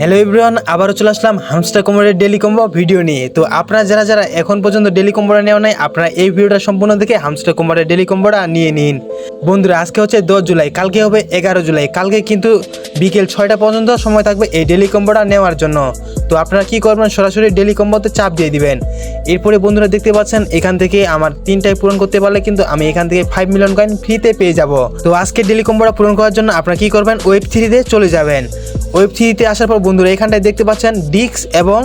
Hello everyone, আবারও চলে আসলাম hamster কম্বোর daily combo video নিয়ে। তো আপনারা যারা যারা এখন পর্যন্ত ডেলি কম্বোটা নেওয়া নাই, আপনারা এই ভিডিওটা সম্পূর্ণ দেখে হামস্টার কম্বোর ডেলি কম্বোটা নিয়ে নিন। বন্ধুরা, আজকে হচ্ছে 10 জুলাই, কালকে হবে 11 জুলাই। কালকে কিন্তু বিকেল 6টা পর্যন্ত সময় থাকবে এই ডেলি কম্বোটা নেওয়ার জন্য। তো আপনারা কি করবেন, সরাসরি ডেলি কম্বোতে চাপ দিয়ে দিবেন। এরপরে বন্ধুরা দেখতে পাচ্ছেন, এখান থেকে আমার 3টাই পূরণ করতে পারলে কিন্তু আমি এখান থেকে 5 মিলিয়ন কয়েন ফ্রিতে পেয়ে যাব। তো আজকে ডেলি কম্বোটা পূরণ করার জন্য আপনারা কি করবেন, ওয়েব 3-তে চলে যাবেন। ওয়েব 3-তে আসার পর বন্ধুরা এখানটায় দেখতে পাচ্ছেন ডিক্স এবং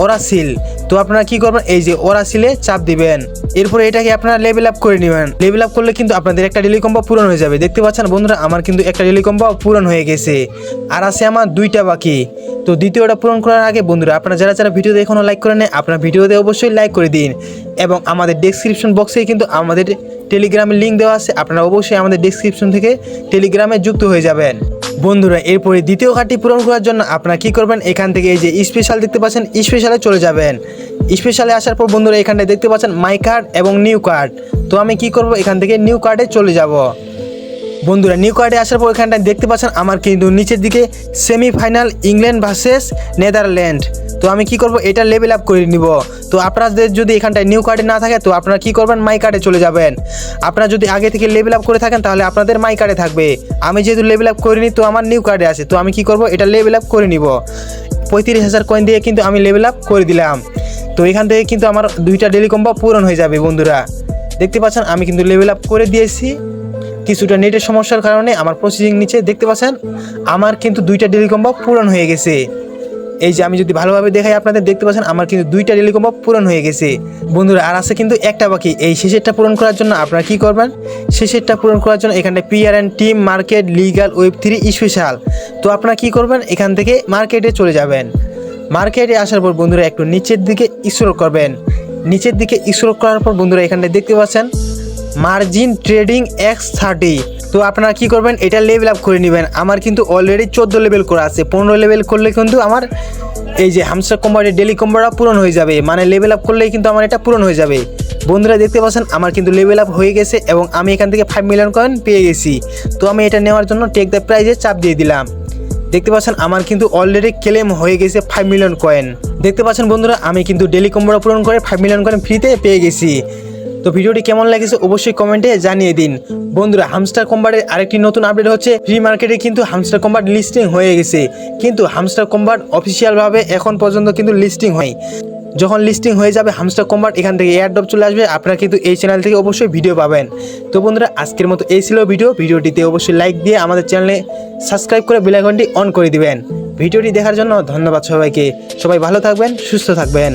ওরাসিল। তো আপনারা কি করবেন, এই যে ওরাসিলে চাপ দিবেন। এরপরে এটাকে আপনারা লেভেল আপ করে নেবেন। লেভেল আপ করলে কিন্তু আপনাদের একটা ডেলি কম্বো পূরণ হয়ে যাবে। দেখতে পাচ্ছেন বন্ধুরা, আমার কিন্তু একটা ডেলি কম্বো পূরণ হয়ে গেছে, আর আছে আমার 2টা বাকি। তো দ্বিতীয়টা পূরণ করার আগে বন্ধুরা, আপনারা যারা যারা ভিডিওতে এখনও লাইক করে নেয়, আপনার ভিডিওতে অবশ্যই লাইক করে দিন। এবং আমাদের ডেসক্রিপশন বক্সে কিন্তু আমাদের টেলিগ্রামের লিঙ্ক দেওয়া আছে, আপনারা অবশ্যই আমাদের ডেসক্রিপশন থেকে টেলিগ্রামে যুক্ত হয়ে যাবেন। বন্ধুরা, এরপরে দ্বিতীয় কার্ডটি পূরণ করার জন্য আপনারা কি করবেন, এখান থেকে এই যে স্পেশাল দেখতে পাচ্ছেন, স্পেশালে চলে যাবেন। স্পেশালে আসার পর বন্ধুরা এখানটায় দেখতে পাচ্ছেন মাই কার্ড এবং নিউ কার্ড। তো আমি কি করব, এখান থেকে নিউ কার্ডে চলে যাব। বন্ধুরা, নিউ কার্ডে আসার পর এখানটায় দেখতে পাচ্ছেন আমার কিন্তু নিচের দিকে সেমিফাইনাল ইংল্যান্ড ভার্সেস নেদারল্যান্ড। তো আমি কি করব, এটা লেভেল আপ করে নিব। তো আপনাদের যদি এখানটায় নিউ কার্ডে না থাকে, তো আপনারা কি করবেন, মাই কার্ডে চলে যাবেন। আপনারা যদি আগে থেকে লেভেল আপ করে থাকেন, তাহলে আপনাদের মাই কার্ডে থাকবে। আমি যেহেতু লেভেল আপ করিনি, তো আমার নিউ কার্ডে আছে। তো আমি কি করব, এটা লেভেল আপ করে নিব। 35,000 কয়েন দিয়ে কিন্তু আমি লেভেল আপ করে দিলাম। তো এখান থেকে কিন্তু আমার 2টা ডেলি কম্বো পূরণ হয়ে যাবে। বন্ধুরা দেখতে পাচ্ছেন আমি কিন্তু লেভেল আপ করে দিয়েছি। কিছুটা নেটের সমস্যার কারণে আমার প্রসেসিং নিচে দেখতে পাচ্ছেন, আমার কিন্তু 2টা ডেলি কম্বো পূরণ হয়ে গেছে। এই যে আমি যদি ভালোভাবে দেখাই আপনাদের, দেখতে পাচ্ছেন আমার কিন্তু 2টা ডেলি কম্বো পূরণ হয়ে গেছে। বন্ধুরা, আর আছে কিন্তু একটা বাকি। এই শেষেরটা পূরণ করার জন্য আপনারা কি করবেন, শেষেরটা পূরণ করার জন্য এখানে PRN team market legal web 3 special. তো আপনারা কি করবেন, এখান থেকে মার্কেটে চলে যাবেন। মার্কেটে আসার পর বন্ধুরা একটু নিচের দিকে স্ক্রল করবেন। নিচের দিকে স্ক্রল করার পর বন্ধুরা এখানে দেখতে পাচ্ছেন মার্জিন ট্রেডিং X30। তো আপনারা কি করবেন, এটা লেভেল আপ করে নেবেন। আমার কিন্তু অলরেডি 14 লেভেল করা আছে। 15 লেভেল করলে কিন্তু আমার এই যে হামস্টার কম্বোর ডেলি কম্বোটা পূরণ হয়ে যাবে। মানে লেভেল আপ করলেই কিন্তু আমার এটা পূরণ হয়ে যাবে। বন্ধুরা দেখতে পাচ্ছেন আমার কিন্তু লেভেল আপ হয়ে গেছে এবং আমি এখান থেকে 5 মিলিয়ন কয়েন পেয়ে গেছি। তো আমি এটা নেওয়ার জন্য টেক দ্য প্রাইজে চাপ দিয়ে দিলাম। দেখতে পাচ্ছেন আমার কিন্তু অলরেডি ক্লেম হয়ে গেছে 5 মিলিয়ন কয়েন। দেখতে পাচ্ছেন বন্ধুরা, আমি কিন্তু ডেলি কম্বোটা পূরণ করে 5 মিলিয়ন কয়েন ফ্রিতে পেয়ে গেছি। তো ভিডিওটি কেমন লেগেছে অবশ্যই কমেন্টে জানিয়ে দিন। বন্ধুরা, হামস্টার কম্বাটের আরেকটি নতুন আপডেট হচ্ছে, ফ্রি মার্কেটে কিন্তু হামস্টার কম্বাট লিস্টিং হয়ে গেছে। কিন্তু হামস্টার কম্বাট অফিসিয়ালভাবে এখন পর্যন্ত কিন্তু লিস্টিং হয়। যখন লিস্টিং হয়ে যাবে হামস্টার কম্বাট, এখান থেকে এয়ারড্রপ চলে আসবে, আপনারা কিন্তু এই চ্যানেল থেকে অবশ্যই ভিডিও পাবেন। তো বন্ধুরা, আজকের মতো এই ছিল ভিডিওটিতে অবশ্যই লাইক দিয়ে আমাদের চ্যানেলে সাবস্ক্রাইব করে বেল আইকনটি অন করে দিবেন। ভিডিওটি দেখার জন্য ধন্যবাদ সবাইকে। সবাই ভালো থাকবেন, সুস্থ থাকবেন।